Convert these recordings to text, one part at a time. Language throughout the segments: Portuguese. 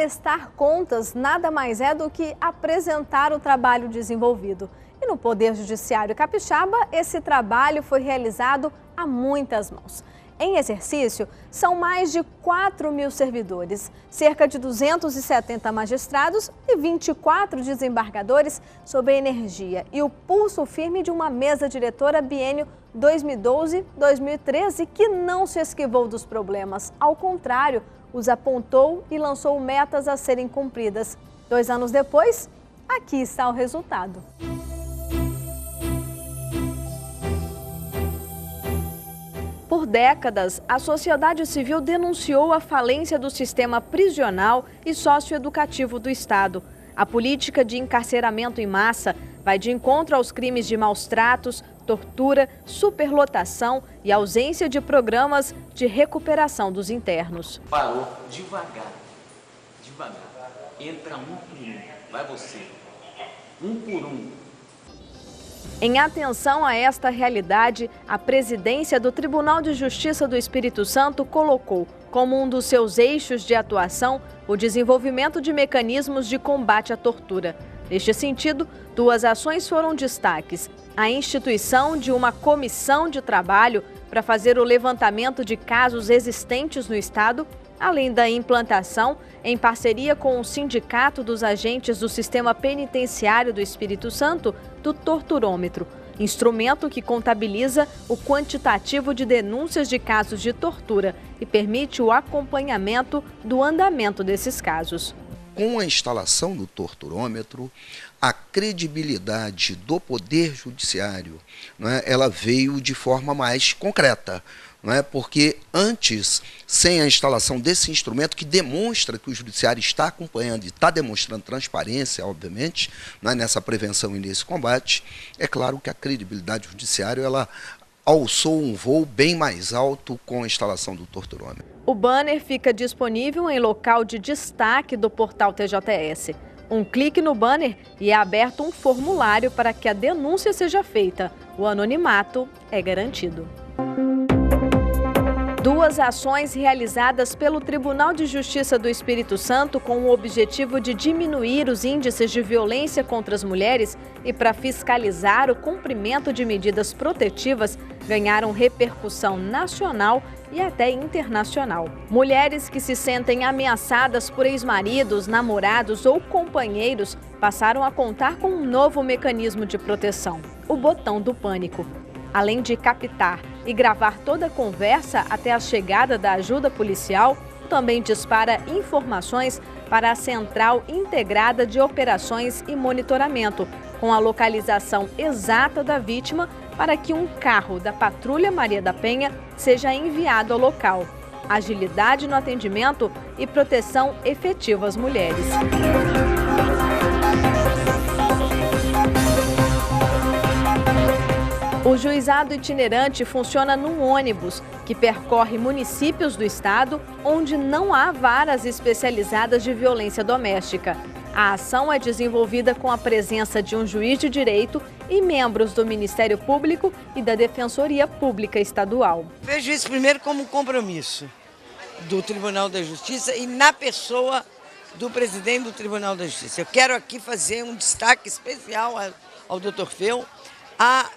prestar contas nada mais é do que apresentar o trabalho desenvolvido. E no Poder Judiciário Capixaba, esse trabalho foi realizado a muitas mãos. Em exercício, são mais de 4.000 servidores, cerca de 270 magistrados e 24 desembargadores sob a energia e o pulso firme de uma mesa diretora biênio 2012-2013 que não se esquivou dos problemas. Ao contrário, os apontou e lançou metas a serem cumpridas. 2 anos depois, aqui está o resultado. Por décadas, a sociedade civil denunciou a falência do sistema prisional e socioeducativo do Estado. A política de encarceramento em massa vai de encontro aos crimes de maus-tratos, tortura, superlotação e ausência de programas de recuperação dos internos. Parou devagar, devagar. Entra um por um, vai você, um por um. Em atenção a esta realidade, a presidência do Tribunal de Justiça do Espírito Santo colocou como um dos seus eixos de atuação o desenvolvimento de mecanismos de combate à tortura. Neste sentido, 2 ações foram destaques: a instituição de uma comissão de trabalho para fazer o levantamento de casos existentes no Estado, além da implantação, em parceria com o Sindicato dos Agentes do Sistema Penitenciário do Espírito Santo, do torturômetro, instrumento que contabiliza o quantitativo de denúncias de casos de tortura e permite o acompanhamento do andamento desses casos. Com a instalação do torturômetro, a credibilidade do Poder Judiciário, ela veio de forma mais concreta. Porque antes, sem a instalação desse instrumento que demonstra que o judiciário está acompanhando e está demonstrando transparência, obviamente, nessa prevenção e nesse combate, é claro que a credibilidade judiciária ela alçou um voo bem mais alto com a instalação do torturômetro. O banner fica disponível em local de destaque do portal TJS. Um clique no banner e é aberto um formulário para que a denúncia seja feita. O anonimato é garantido. 2 ações realizadas pelo Tribunal de Justiça do Espírito Santo com o objetivo de diminuir os índices de violência contra as mulheres e para fiscalizar o cumprimento de medidas protetivas ganharam repercussão nacional e até internacional. Mulheres que se sentem ameaçadas por ex-maridos, namorados ou companheiros passaram a contar com um novo mecanismo de proteção, o botão do pânico. Além de captar e gravar toda a conversa até a chegada da ajuda policial, também dispara informações para a Central Integrada de Operações e Monitoramento, com a localização exata da vítima para que um carro da Patrulha Maria da Penha seja enviado ao local. Agilidade no atendimento e proteção efetiva às mulheres. O juizado itinerante funciona num ônibus que percorre municípios do estado onde não há varas especializadas de violência doméstica. A ação é desenvolvida com a presença de um juiz de direito e membros do Ministério Público e da Defensoria Pública Estadual. Vejo isso primeiro como um compromisso do Tribunal da Justiça e na pessoa do presidente do Tribunal da Justiça. Eu quero aqui fazer um destaque especial ao Dr. Feu, a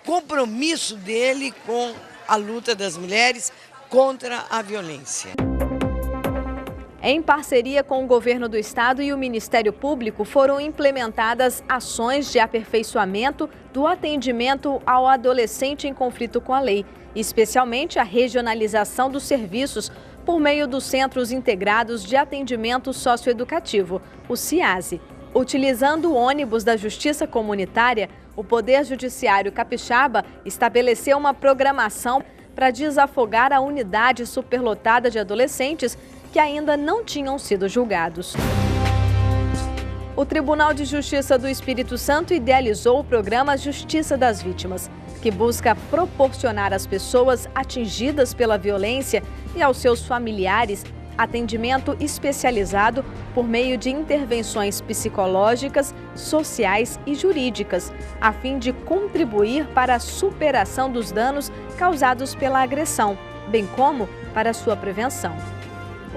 compromisso dele com a luta das mulheres contra a violência. Em parceria com o Governo do Estado e o Ministério Público, foram implementadas ações de aperfeiçoamento do atendimento ao adolescente em conflito com a lei, especialmente a regionalização dos serviços por meio dos Centros Integrados de Atendimento Socioeducativo, o CIASE. Utilizando o ônibus da Justiça Comunitária, o Poder Judiciário Capixaba estabeleceu uma programação para desafogar a unidade superlotada de adolescentes que ainda não tinham sido julgados. O Tribunal de Justiça do Espírito Santo idealizou o programa Justiça das Vítimas, que busca proporcionar às pessoas atingidas pela violência e aos seus familiares atendimento especializado por meio de intervenções psicológicas, sociais e jurídicas, a fim de contribuir para a superação dos danos causados pela agressão, bem como para a sua prevenção.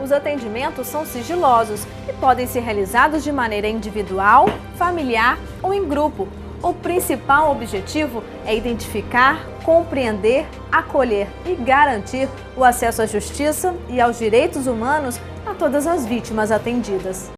os atendimentos são sigilosos e podem ser realizados de maneira individual, familiar ou em grupo. O principal objetivo é identificar, compreender, acolher e garantir o acesso à justiça e aos direitos humanos a todas as vítimas atendidas.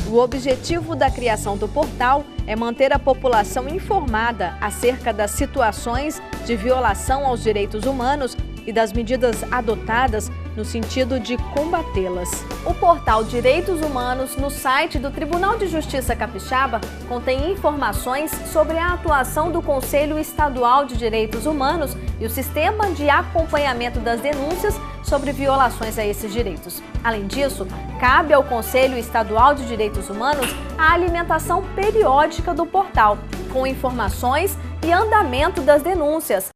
O objetivo da criação do portal é manter a população informada acerca das situações de violação aos direitos humanos e das medidas adotadas no sentido de combatê-las. O portal Direitos Humanos no site do Tribunal de Justiça Capixaba contém informações sobre a atuação do Conselho Estadual de Direitos Humanos e o sistema de acompanhamento das denúncias sobre violações a esses direitos. Além disso, cabe ao Conselho Estadual de Direitos Humanos a alimentação periódica do portal, com informações e andamento das denúncias.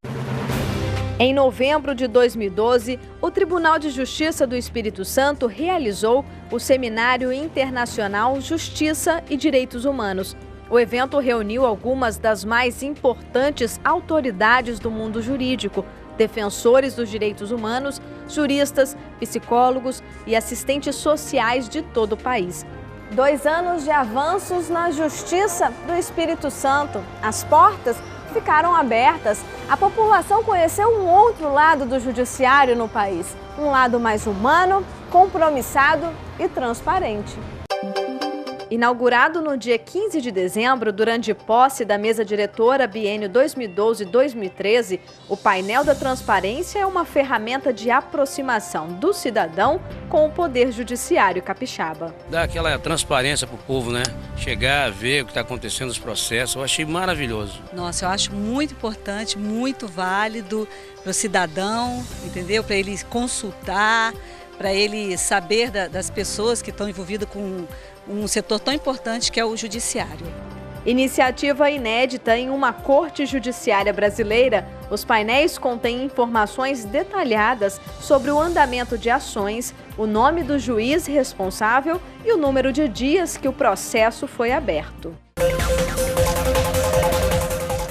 Em novembro de 2012, o Tribunal de Justiça do Espírito Santo realizou o Seminário Internacional Justiça e Direitos Humanos. O evento reuniu algumas das mais importantes autoridades do mundo jurídico, defensores dos direitos humanos, juristas, psicólogos e assistentes sociais de todo o país. 2 anos de avanços na Justiça do Espírito Santo. As portas ficaram abertas. A população conheceu um outro lado do judiciário no país, um lado mais humano, compromissado e transparente. Inaugurado no dia 15 de dezembro, durante posse da mesa diretora biênio 2012-2013, o painel da transparência é uma ferramenta de aproximação do cidadão com o Poder Judiciário capixaba. Dá aquela transparência para o povo, né? Chegar, ver o que está acontecendo nos processos, eu achei maravilhoso. Nossa, eu acho muito importante, muito válido para o cidadão, entendeu? Para ele consultar, para ele saber das pessoas que estão envolvidas com um setor tão importante que é o judiciário. Iniciativa inédita em uma corte judiciária brasileira, os painéis contêm informações detalhadas sobre o andamento de ações, o nome do juiz responsável e o número de dias que o processo foi aberto.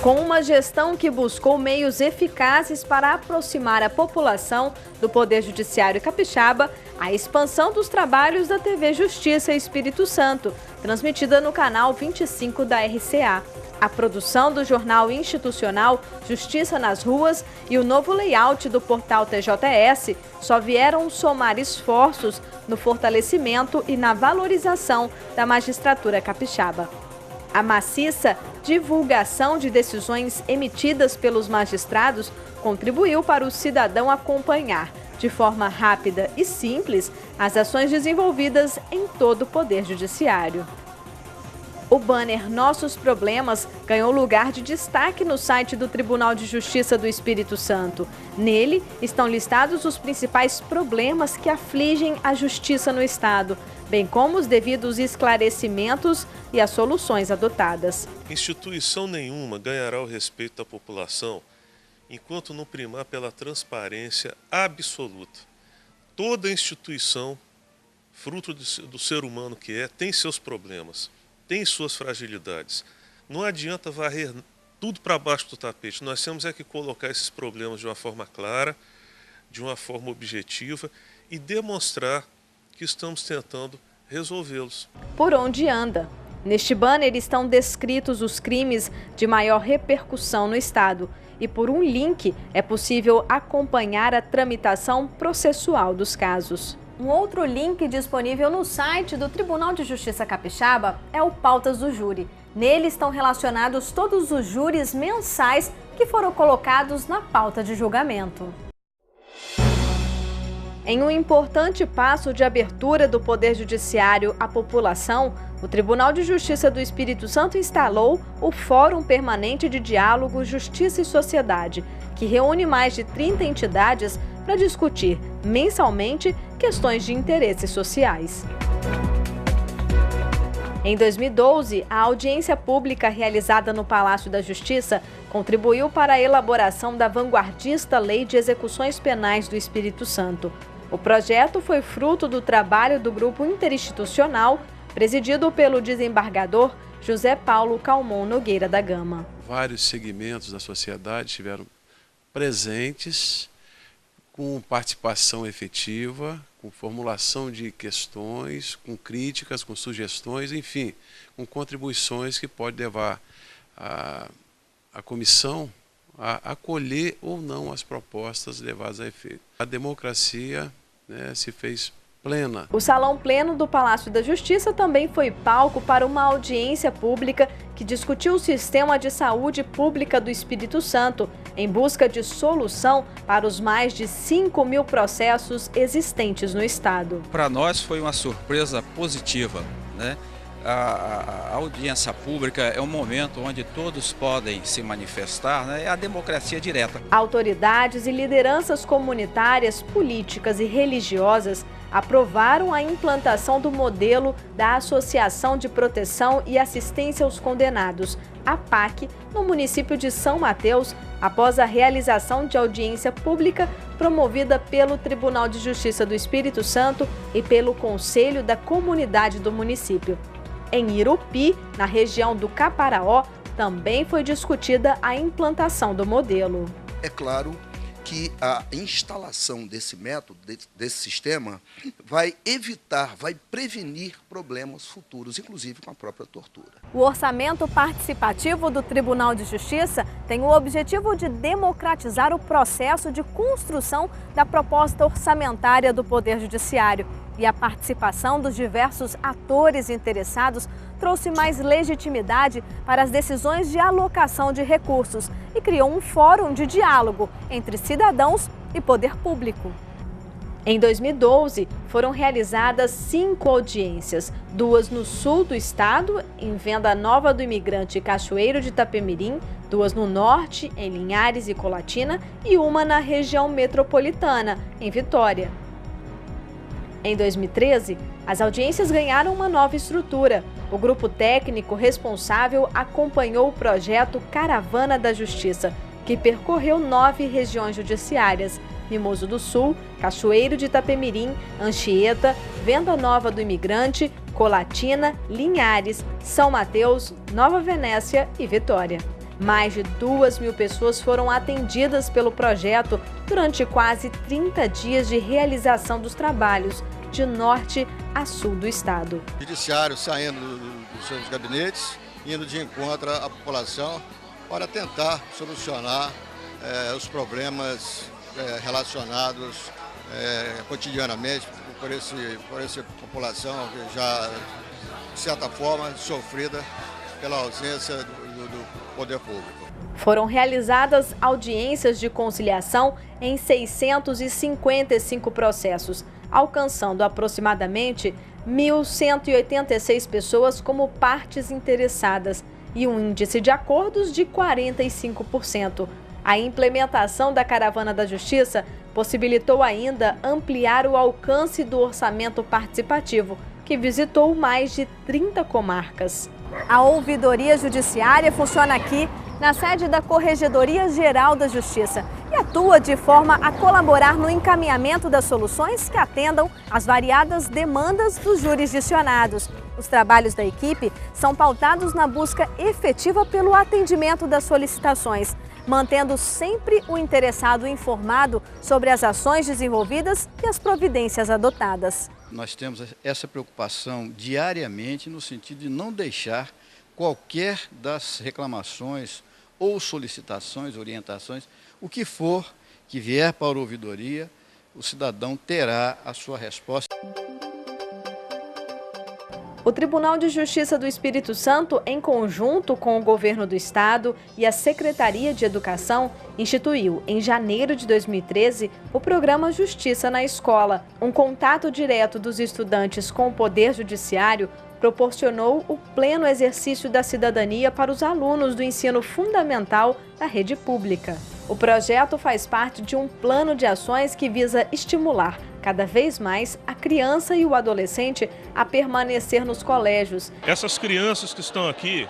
Com uma gestão que buscou meios eficazes para aproximar a população do Poder Judiciário capixaba, a expansão dos trabalhos da TV Justiça Espírito Santo, transmitida no canal 25 da RCA, a produção do jornal institucional Justiça nas Ruas e o novo layout do portal TJS só vieram somar esforços no fortalecimento e na valorização da magistratura capixaba. A maciça divulgação de decisões emitidas pelos magistrados contribuiu para o cidadão acompanhar, de forma rápida e simples, as ações desenvolvidas em todo o Poder Judiciário. O banner Nossos Problemas ganhou lugar de destaque no site do Tribunal de Justiça do Espírito Santo. Nele estão listados os principais problemas que afligem a justiça no Estado, bem como os devidos esclarecimentos e as soluções adotadas. Instituição nenhuma ganhará o respeito da população enquanto não primar pela transparência absoluta. Toda instituição, fruto do ser humano que é, tem seus problemas, tem suas fragilidades. Não adianta varrer tudo para baixo do tapete. Nós temos que colocar esses problemas de uma forma clara, de uma forma objetiva e demonstrar que estamos tentando resolvê-los. Por onde anda? Neste banner estão descritos os crimes de maior repercussão no Estado e por um link é possível acompanhar a tramitação processual dos casos. Um outro link disponível no site do Tribunal de Justiça Capixaba é o Pautas do Júri. Nele estão relacionados todos os júris mensais que foram colocados na pauta de julgamento. Em um importante passo de abertura do Poder Judiciário à população, o Tribunal de Justiça do Espírito Santo instalou o Fórum Permanente de Diálogo Justiça e Sociedade, que reúne mais de 30 entidades para discutir mensalmente questões de interesses sociais. Em 2012, a audiência pública realizada no Palácio da Justiça contribuiu para a elaboração da vanguardista Lei de Execuções Penais do Espírito Santo. O projeto foi fruto do trabalho do Grupo Interinstitucional, presidido pelo desembargador José Paulo Calmon Nogueira da Gama. Vários segmentos da sociedade estiveram presentes com participação efetiva, com formulação de questões, com críticas, com sugestões, enfim, com contribuições que pode levar a comissão a acolher ou não as propostas levadas a efeito. A democracia, né, se fez plena. O Salão Pleno do Palácio da Justiça também foi palco para uma audiência pública que discutiu o sistema de saúde pública do Espírito Santo, em busca de solução para os mais de 5.000 processos existentes no estado. Para nós foi uma surpresa positiva, né? A audiência pública é um momento onde todos podem se manifestar, né? É a democracia direta. Autoridades e lideranças comunitárias, políticas e religiosas aprovaram a implantação do modelo da Associação de Proteção e Assistência aos Condenados, APAC, no município de São Mateus, após a realização de audiência pública promovida pelo Tribunal de Justiça do Espírito Santo e pelo Conselho da Comunidade do município. Em Irupi, na região do Caparaó, também foi discutida a implantação do modelo. É claro que a instalação desse método, desse sistema, vai evitar, vai prevenir problemas futuros, inclusive com a própria tortura. O orçamento participativo do Tribunal de Justiça tem o objetivo de democratizar o processo de construção da proposta orçamentária do Poder Judiciário. E a participação dos diversos atores interessados trouxe mais legitimidade para as decisões de alocação de recursos e criou um fórum de diálogo entre cidadãos e poder público. Em 2012, foram realizadas 5 audiências, 2 no sul do estado, em Venda Nova do Imigrante e Cachoeiro de Itapemirim, 2 no norte, em Linhares e Colatina, e 1 na região metropolitana, em Vitória. Em 2013, as audiências ganharam uma nova estrutura. O grupo técnico responsável acompanhou o projeto Caravana da Justiça, que percorreu 9 regiões judiciárias: Mimoso do Sul, Cachoeiro de Itapemirim, Anchieta, Venda Nova do Imigrante, Colatina, Linhares, São Mateus, Nova Venécia e Vitória. Mais de 2.000 pessoas foram atendidas pelo projeto durante quase 30 dias de realização dos trabalhos, de norte a sul do estado. O judiciário saindo dos seus gabinetes, indo de encontro à população para tentar solucionar os problemas relacionados cotidianamente por essa população que já, de certa forma, sofrida pela ausência do poder público. Foram realizadas audiências de conciliação em 655 processos, alcançando aproximadamente 1.186 pessoas como partes interessadas e um índice de acordos de 45%. A implementação da Caravana da Justiça possibilitou ainda ampliar o alcance do orçamento participativo, que visitou mais de 30 comarcas. A ouvidoria judiciária funciona aqui na sede da Corregedoria Geral da Justiça e atua de forma a colaborar no encaminhamento das soluções que atendam às variadas demandas dos jurisdicionados. Os trabalhos da equipe são pautados na busca efetiva pelo atendimento das solicitações, mantendo sempre o interessado informado sobre as ações desenvolvidas e as providências adotadas. Nós temos essa preocupação diariamente no sentido de não deixar qualquer das reclamações ou solicitações, orientações, o que for que vier para a ouvidoria, o cidadão terá a sua resposta. O Tribunal de Justiça do Espírito Santo, em conjunto com o Governo do Estado e a Secretaria de Educação, instituiu, em janeiro de 2013, o programa Justiça na Escola. Um contato direto dos estudantes com o Poder Judiciário proporcionou o pleno exercício da cidadania para os alunos do ensino fundamental da rede pública. O projeto faz parte de um plano de ações que visa estimular cada vez mais a criança e o adolescente a permanecer nos colégios. Essas crianças que estão aqui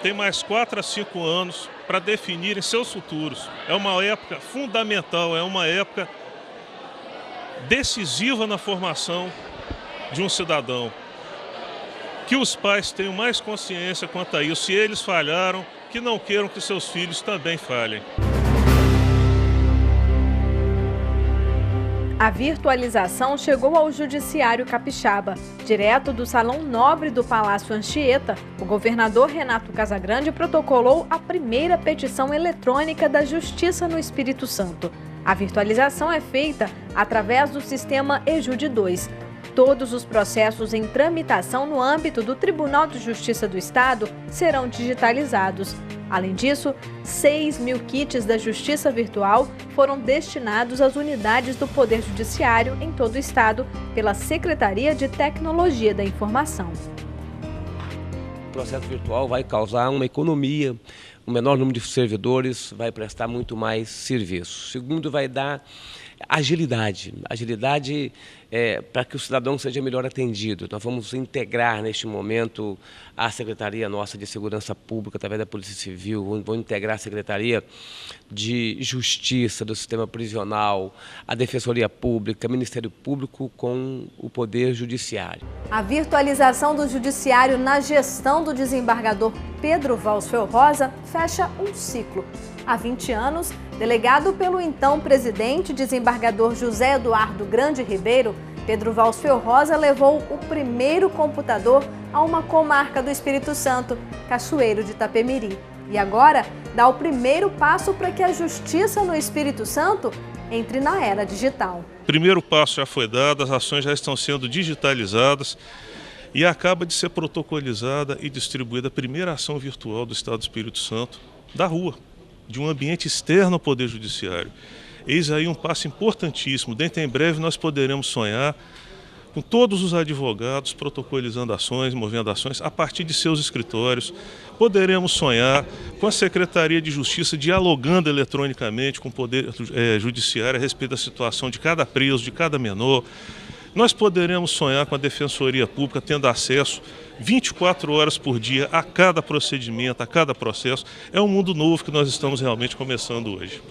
têm mais 4 a 5 anos para definirem seus futuros. É uma época fundamental, é uma época decisiva na formação de um cidadão. Que os pais tenham mais consciência quanto a isso. Se eles falharam, que não queiram que seus filhos também falhem. A virtualização chegou ao Judiciário Capixaba. Direto do Salão Nobre do Palácio Anchieta, o governador Renato Casagrande protocolou a primeira petição eletrônica da Justiça no Espírito Santo. A virtualização é feita através do sistema EJUD 2. Todos os processos em tramitação no âmbito do Tribunal de Justiça do Estado serão digitalizados. Além disso, 6.000 kits da Justiça Virtual foram destinados às unidades do Poder Judiciário em todo o Estado pela Secretaria de Tecnologia da Informação. O processo virtual vai causar uma economia, um menor número de servidores, vai prestar muito mais serviço. Segundo, vai dar agilidade para que o cidadão seja melhor atendido. Nós vamos integrar neste momento a Secretaria nossa de Segurança Pública, através da Polícia Civil, vamos integrar a Secretaria de Justiça, do Sistema Prisional, a Defensoria Pública, o Ministério Público com o Poder Judiciário. A virtualização do Judiciário na gestão do desembargador Pedro Valls Felrosa fecha um ciclo. Há 20 anos, delegado pelo então presidente desembargador José Eduardo Grande Ribeiro, Pedro Valls Felrosa levou o primeiro computador a uma comarca do Espírito Santo, Cachoeiro de Itapemirim. E agora dá o primeiro passo para que a justiça no Espírito Santo entre na era digital. O primeiro passo já foi dado, as ações já estão sendo digitalizadas e acaba de ser protocolizada e distribuída a primeira ação virtual do Estado do Espírito Santo, da rua, de um ambiente externo ao Poder Judiciário. Eis aí um passo importantíssimo. Dentro em breve nós poderemos sonhar com todos os advogados protocolizando ações, movendo ações a partir de seus escritórios. Poderemos sonhar com a Secretaria de Justiça dialogando eletronicamente com o Poder Judiciário a respeito da situação de cada preso, de cada menor. Nós poderemos sonhar com a Defensoria Pública tendo acesso 24 horas por dia a cada procedimento, a cada processo. É um mundo novo que nós estamos realmente começando hoje.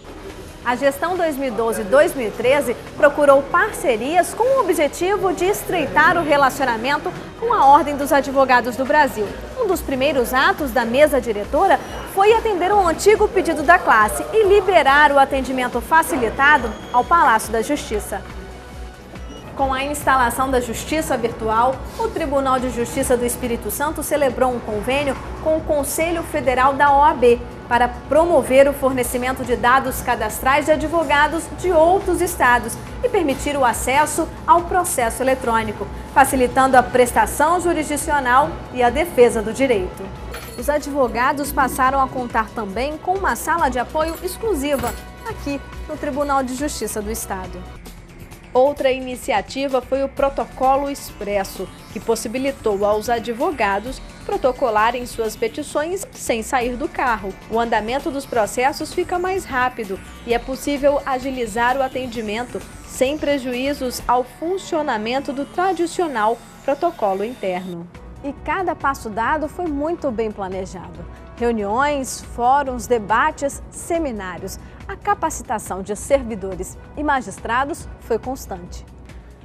A gestão 2012-2013 procurou parcerias com o objetivo de estreitar o relacionamento com a Ordem dos Advogados do Brasil. Um dos primeiros atos da mesa diretora foi atender um antigo pedido da classe e liberar o atendimento facilitado ao Palácio da Justiça. Com a instalação da Justiça Virtual, o Tribunal de Justiça do Espírito Santo celebrou um convênio com o Conselho Federal da OAB para promover o fornecimento de dados cadastrais de advogados de outros estados e permitir o acesso ao processo eletrônico, facilitando a prestação jurisdicional e a defesa do direito. Os advogados passaram a contar também com uma sala de apoio exclusiva aqui no Tribunal de Justiça do Estado. Outra iniciativa foi o Protocolo Expresso, que possibilitou aos advogados protocolarem suas petições sem sair do carro. O andamento dos processos fica mais rápido e é possível agilizar o atendimento sem prejuízos ao funcionamento do tradicional protocolo interno. E cada passo dado foi muito bem planejado. Reuniões, fóruns, debates, seminários. A capacitação de servidores e magistrados foi constante.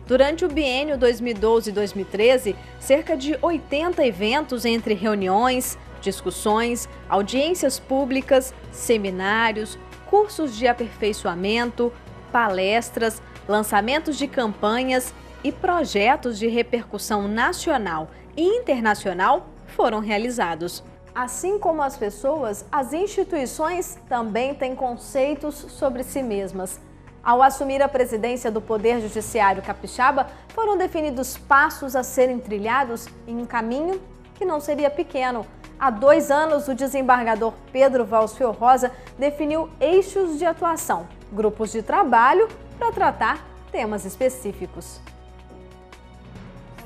Durante o biênio 2012-2013, cerca de 80 eventos entre reuniões, discussões, audiências públicas, seminários, cursos de aperfeiçoamento, palestras, lançamentos de campanhas e projetos de repercussão nacional e internacional foram realizados. Assim como as pessoas, as instituições também têm conceitos sobre si mesmas. Ao assumir a presidência do Poder Judiciário Capixaba, foram definidos passos a serem trilhados em um caminho que não seria pequeno. Há 2 anos, o desembargador Pedro Valls Felrosa definiu eixos de atuação, grupos de trabalho para tratar temas específicos.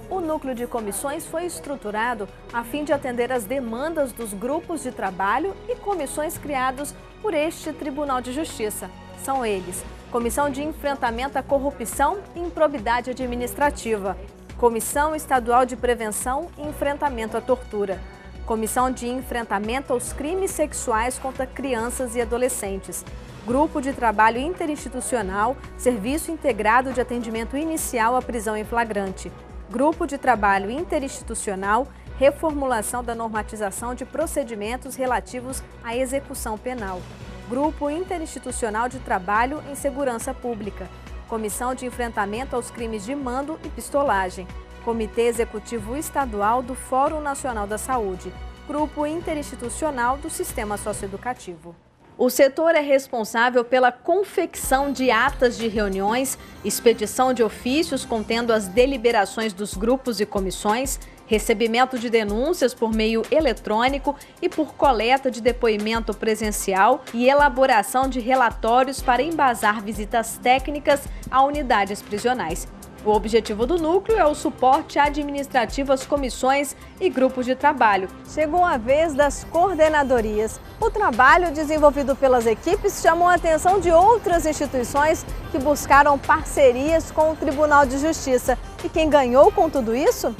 O núcleo de comissões foi estruturado a fim de atender às demandas dos grupos de trabalho e comissões criados por este Tribunal de Justiça. São eles: Comissão de Enfrentamento à Corrupção e Improbidade Administrativa, Comissão Estadual de Prevenção e Enfrentamento à Tortura, Comissão de Enfrentamento aos Crimes Sexuais contra Crianças e Adolescentes, Grupo de Trabalho Interinstitucional, Serviço Integrado de Atendimento Inicial à Prisão em Flagrante, Grupo de Trabalho Interinstitucional, Reformulação da Normatização de Procedimentos Relativos à Execução Penal, Grupo Interinstitucional de Trabalho em Segurança Pública, Comissão de Enfrentamento aos Crimes de Mando e Pistolagem, Comitê Executivo Estadual do Fórum Nacional da Saúde, Grupo Interinstitucional do Sistema Socioeducativo. O setor é responsável pela confecção de atas de reuniões, expedição de ofícios contendo as deliberações dos grupos e comissões, recebimento de denúncias por meio eletrônico e por coleta de depoimento presencial e elaboração de relatórios para embasar visitas técnicas a unidades prisionais. O objetivo do núcleo é o suporte administrativo às comissões e grupos de trabalho. Chegou a vez das coordenadorias. O trabalho desenvolvido pelas equipes chamou a atenção de outras instituições que buscaram parcerias com o Tribunal de Justiça. E quem ganhou com tudo isso?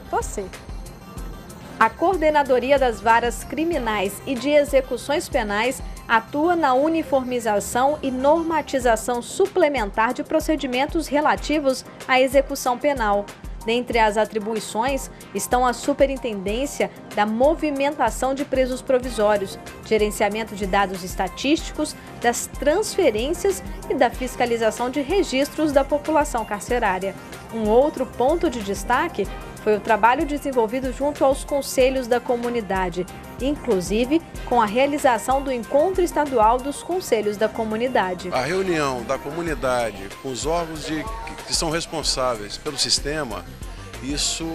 Você. A Coordenadoria das Varas Criminais e de Execuções Penais atua na uniformização e normatização suplementar de procedimentos relativos à execução penal. Dentre as atribuições estão a superintendência da movimentação de presos provisórios, gerenciamento de dados estatísticos, das transferências e da fiscalização de registros da população carcerária. Um outro ponto de destaque foi o trabalho desenvolvido junto aos conselhos da comunidade, inclusive com a realização do Encontro Estadual dos Conselhos da Comunidade. A reunião da comunidade com os órgãos que são responsáveis pelo sistema, isso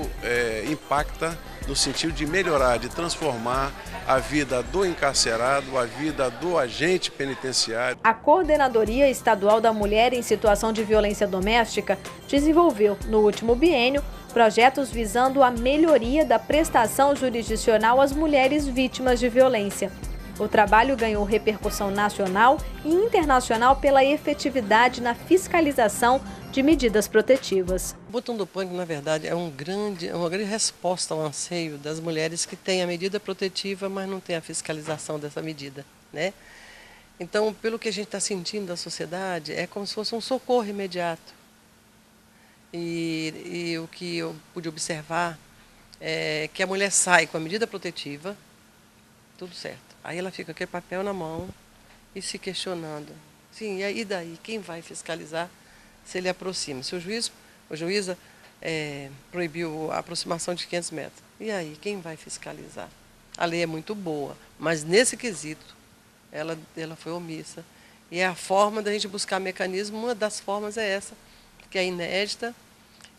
impacta no sentido de melhorar, de transformar a vida do encarcerado, a vida do agente penitenciário. A Coordenadoria Estadual da Mulher em Situação de Violência Doméstica desenvolveu, no último biênio, projetos visando a melhoria da prestação jurisdicional às mulheres vítimas de violência. O trabalho ganhou repercussão nacional e internacional pela efetividade na fiscalização de medidas protetivas. O botão do pânico, na verdade, é uma grande resposta ao anseio das mulheres que têm a medida protetiva, mas não tem a fiscalização dessa medida, né? Então, pelo que a gente está sentindo da sociedade, é como se fosse um socorro imediato. E o que eu pude observar é que a mulher sai com a medida protetiva, tudo certo. Aí ela fica com aquele papel na mão e se questionando. Sim, e daí? Quem vai fiscalizar se ele aproxima? Se o juiz ou juíza proibiu a aproximação de 500 metros. E aí? Quem vai fiscalizar? A lei é muito boa, mas nesse quesito ela foi omissa. E é a forma da gente buscar mecanismo, uma das formas é essa, que é inédita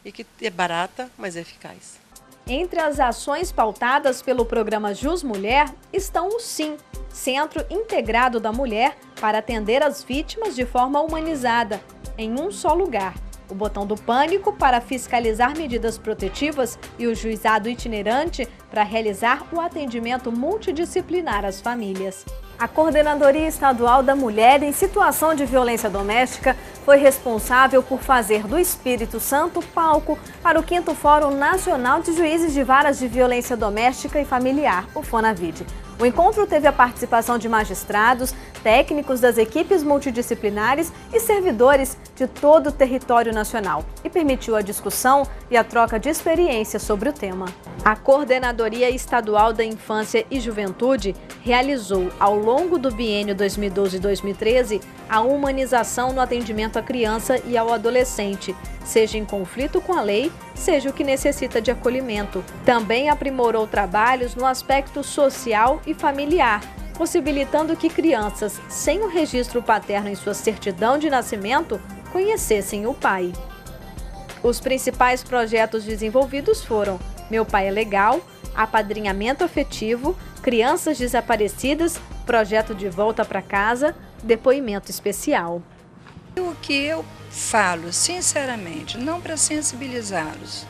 e que é barata, mas é eficaz. Entre as ações pautadas pelo programa Jus Mulher estão o SIM, Centro Integrado da Mulher, para atender as vítimas de forma humanizada, em um só lugar. O botão do pânico para fiscalizar medidas protetivas e o juizado itinerante para realizar o atendimento multidisciplinar às famílias. A Coordenadoria Estadual da Mulher em Situação de Violência Doméstica foi responsável por fazer do Espírito Santo palco para o 5º Fórum Nacional de Juízes de Varas de Violência Doméstica e Familiar, o FONAVID. O encontro teve a participação de magistrados, técnicos das equipes multidisciplinares e servidores de todo o território nacional e permitiu a discussão e a troca de experiências sobre o tema. A Coordenadoria Estadual da Infância e Juventude realizou, ao longo do biênio 2012-2013, a humanização no atendimento à criança e ao adolescente, seja em conflito com a lei, seja o que necessita de acolhimento. Também aprimorou trabalhos no aspecto social e familiar, possibilitando que crianças sem o registro paterno em sua certidão de nascimento conhecessem o pai. Os principais projetos desenvolvidos foram Meu Pai é Legal, Apadrinhamento Afetivo, Crianças Desaparecidas, Projeto de Volta para Casa, Depoimento Especial. O que eu falo, sinceramente, não para sensibilizá-los,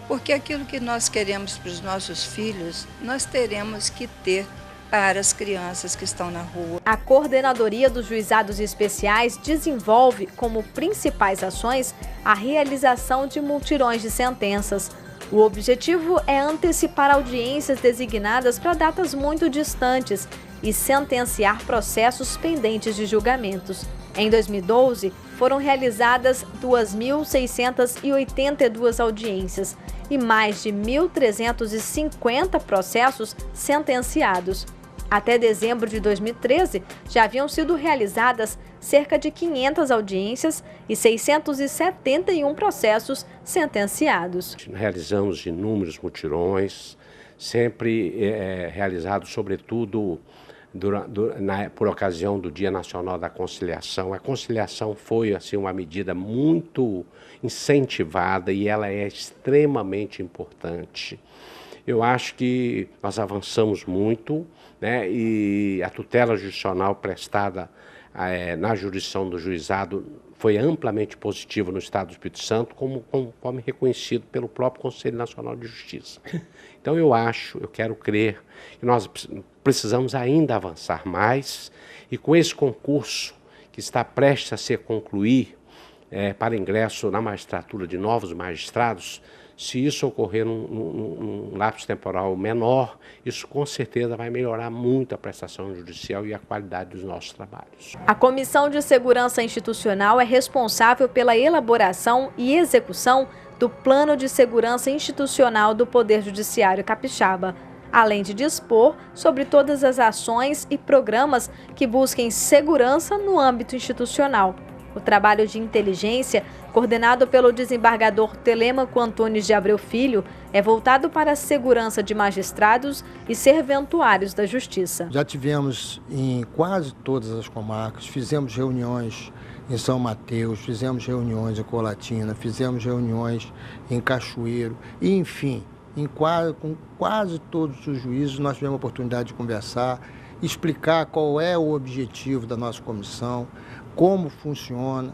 porque aquilo que nós queremos para os nossos filhos, nós teremos que ter para as crianças que estão na rua. A Coordenadoria dos Juizados Especiais desenvolve como principais ações a realização de multirões de sentenças. O objetivo é antecipar audiências designadas para datas muito distantes e sentenciar processos pendentes de julgamentos. Em 2012, foram realizadas 2.682 audiências e mais de 1.350 processos sentenciados. Até dezembro de 2013, já haviam sido realizadas cerca de 500 audiências e 671 processos sentenciados. Realizamos inúmeros mutirões, sempre realizados, sobretudo, por ocasião do Dia Nacional da Conciliação. A conciliação foi assim, uma medida muito incentivada e ela é extremamente importante. Eu acho que nós avançamos muito, né, e a tutela judicional prestada na jurisdição do juizado foi amplamente positiva no Estado do Espírito Santo, como reconhecido pelo próprio Conselho Nacional de Justiça. Então eu quero crer que nós precisamos ainda avançar mais e com esse concurso que está prestes a se concluir para ingresso na magistratura de novos magistrados, se isso ocorrer num lapso temporal menor, isso com certeza vai melhorar muito a prestação judicial e a qualidade dos nossos trabalhos. A Comissão de Segurança Institucional é responsável pela elaboração e execução do Plano de Segurança Institucional do Poder Judiciário Capixaba, além de dispor sobre todas as ações e programas que busquem segurança no âmbito institucional. O trabalho de inteligência, coordenado pelo desembargador Telêmaco Antunes de Abreu Filho, é voltado para a segurança de magistrados e serventuários da Justiça. Já tivemos em quase todas as comarcas, fizemos reuniões em São Mateus, fizemos reuniões em Colatina, fizemos reuniões em Cachoeiro, e, enfim, com quase todos os juízes nós tivemos a oportunidade de conversar, explicar qual é o objetivo da nossa comissão, como funciona,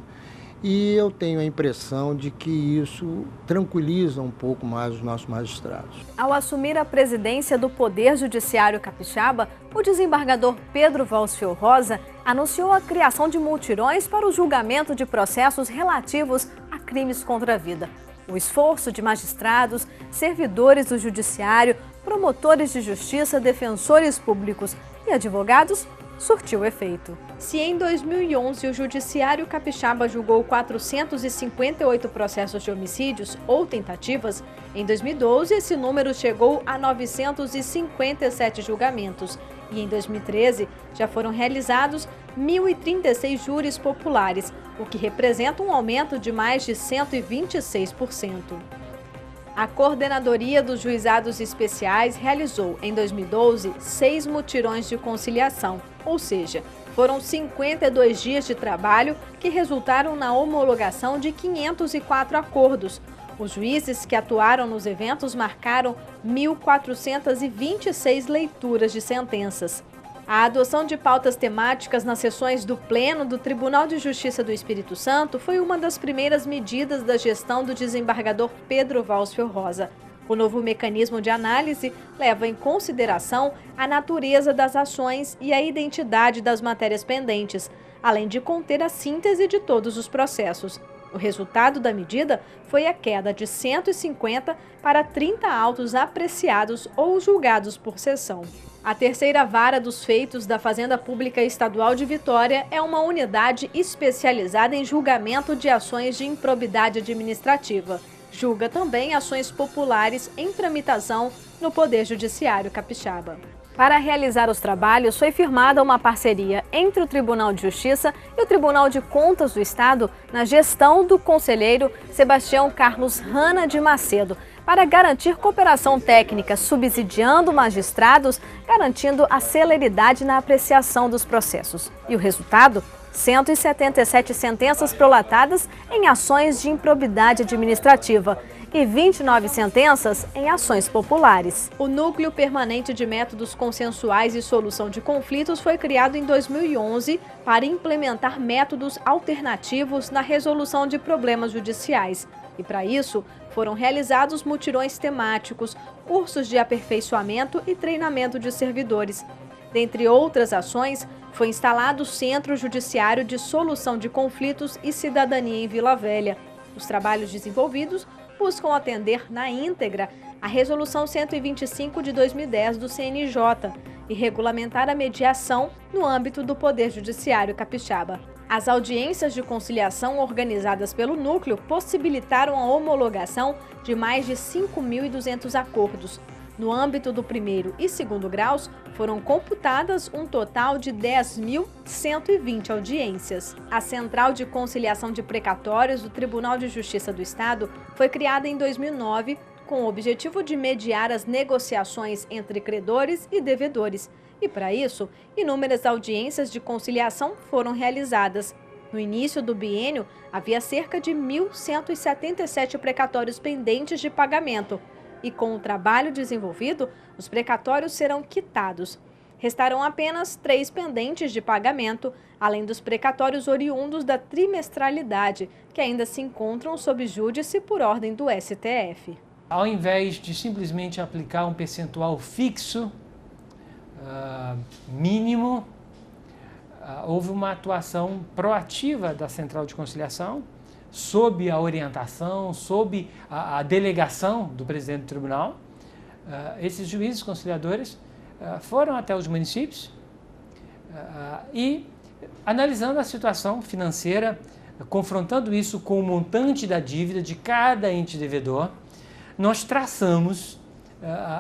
e eu tenho a impressão de que isso tranquiliza um pouco mais os nossos magistrados. Ao assumir a presidência do Poder Judiciário Capixaba, o desembargador Pedro Valsfio Rosa anunciou a criação de multirões para o julgamento de processos relativos a crimes contra a vida. O esforço de magistrados, servidores do judiciário, promotores de justiça, defensores públicos e advogados surtiu efeito. Se em 2011 o Judiciário Capixaba julgou 458 processos de homicídios ou tentativas, em 2012 esse número chegou a 957 julgamentos e em 2013 já foram realizados 1.036 júris populares, o que representa um aumento de mais de 126%. A Coordenadoria dos Juizados Especiais realizou, em 2012, 6 mutirões de conciliação, ou seja, foram 52 dias de trabalho que resultaram na homologação de 504 acordos. Os juízes que atuaram nos eventos marcaram 1.426 leituras de sentenças. A adoção de pautas temáticas nas sessões do Pleno do Tribunal de Justiça do Espírito Santo foi uma das primeiras medidas da gestão do desembargador Pedro Valsfio Rosa. O novo mecanismo de análise leva em consideração a natureza das ações e a identidade das matérias pendentes, além de conter a síntese de todos os processos. O resultado da medida foi a queda de 150 para 30 autos apreciados ou julgados por sessão. A terceira vara dos feitos da Fazenda Pública Estadual de Vitória é uma unidade especializada em julgamento de ações de improbidade administrativa. Julga também ações populares em tramitação no Poder Judiciário Capixaba. Para realizar os trabalhos, foi firmada uma parceria entre o Tribunal de Justiça e o Tribunal de Contas do Estado na gestão do conselheiro Sebastião Carlos Rana de Macedo, para garantir cooperação técnica, subsidiando magistrados, garantindo a celeridade na apreciação dos processos. E o resultado? 177 sentenças prolatadas em ações de improbidade administrativa e 29 sentenças em ações populares. O Núcleo Permanente de Métodos Consensuais e Solução de Conflitos foi criado em 2011 para implementar métodos alternativos na resolução de problemas judiciais. E para isso, foram realizados mutirões temáticos, cursos de aperfeiçoamento e treinamento de servidores. Dentre outras ações, foi instalado o Centro Judiciário de Solução de Conflitos e Cidadania em Vila Velha. Os trabalhos desenvolvidos buscam atender na íntegra a Resolução 125 de 2010 do CNJ e regulamentar a mediação no âmbito do Poder Judiciário Capixaba. As audiências de conciliação organizadas pelo Núcleo possibilitaram a homologação de mais de 5.200 acordos. No âmbito do primeiro e segundo graus, foram computadas um total de 10.120 audiências. A Central de Conciliação de Precatórios do Tribunal de Justiça do Estado foi criada em 2009 com o objetivo de mediar as negociações entre credores e devedores. E, para isso, inúmeras audiências de conciliação foram realizadas. No início do biênio, havia cerca de 1.177 precatórios pendentes de pagamento. E com o trabalho desenvolvido, os precatórios serão quitados. Restarão apenas 3 pendentes de pagamento, além dos precatórios oriundos da trimestralidade, que ainda se encontram sob júdice por ordem do STF. Ao invés de simplesmente aplicar um percentual fixo, mínimo, houve uma atuação proativa da Central de Conciliação, sob a orientação, sob a delegação do presidente do tribunal. Esses juízes conciliadores foram até os municípios e, analisando a situação financeira, confrontando isso com o montante da dívida de cada ente devedor, nós traçamos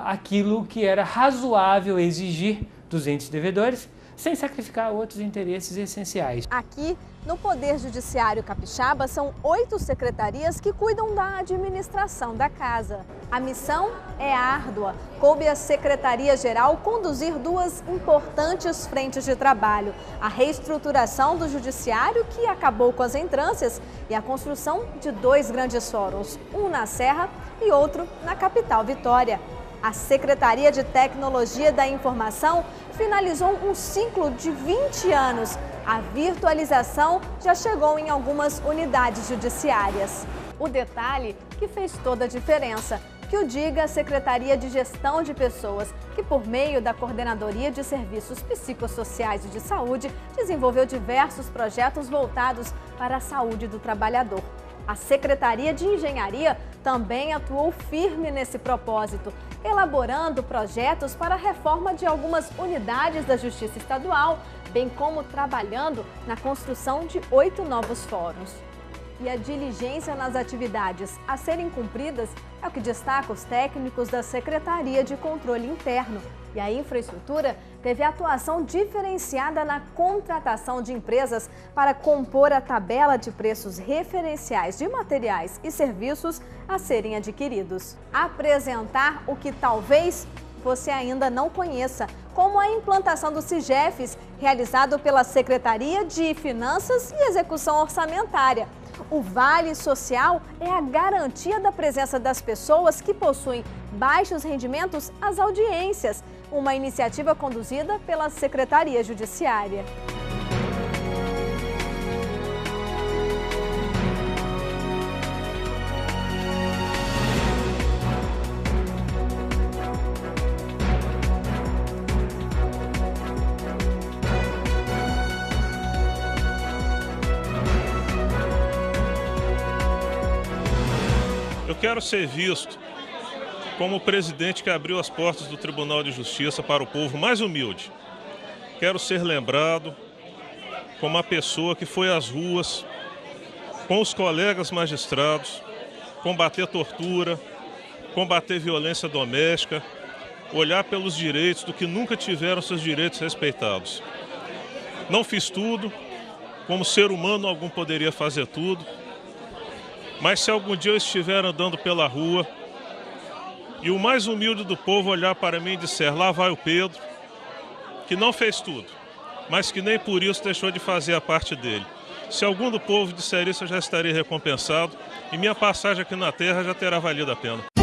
aquilo que era razoável exigir dos entes devedores, sem sacrificar outros interesses essenciais. Aqui, no Poder Judiciário Capixaba, são 8 secretarias que cuidam da administração da casa. A missão é árdua. Coube à Secretaria-Geral conduzir 2 importantes frentes de trabalho: a reestruturação do Judiciário, que acabou com as entrâncias, e a construção de 2 grandes fóruns, um na Serra e outro na capital Vitória. A Secretaria de Tecnologia da Informação finalizou um ciclo de 20 anos. A virtualização já chegou em algumas unidades judiciárias. O detalhe que fez toda a diferença, que o diga a Secretaria de Gestão de Pessoas, que por meio da Coordenadoria de Serviços Psicossociais e de Saúde, desenvolveu diversos projetos voltados para a saúde do trabalhador. A Secretaria de Engenharia também atuou firme nesse propósito, elaborando projetos para a reforma de algumas unidades da Justiça Estadual, bem como trabalhando na construção de 8 novos fóruns. E a diligência nas atividades a serem cumpridas é o que destaca os técnicos da Secretaria de Controle Interno. E a infraestrutura teve atuação diferenciada na contratação de empresas para compor a tabela de preços referenciais de materiais e serviços a serem adquiridos. Apresentar o que talvez você ainda não conheça, como a implantação do CIGEFES, realizado pela Secretaria de Finanças e Execução Orçamentária. O Vale Social é a garantia da presença das pessoas que possuem baixos rendimentos às audiências, uma iniciativa conduzida pela Secretaria Judiciária. Eu quero ser visto como o presidente que abriu as portas do Tribunal de Justiça para o povo mais humilde. Quero ser lembrado como a pessoa que foi às ruas com os colegas magistrados, combater tortura, combater violência doméstica, olhar pelos direitos do que nunca tiveram seus direitos respeitados. Não fiz tudo, como ser humano algum poderia fazer tudo, mas se algum dia eu estiver andando pela rua e o mais humilde do povo olhar para mim e disser: lá vai o Pedro, que não fez tudo, mas que nem por isso deixou de fazer a parte dele. Se algum do povo disser isso, eu já estarei recompensado e minha passagem aqui na terra já terá valido a pena.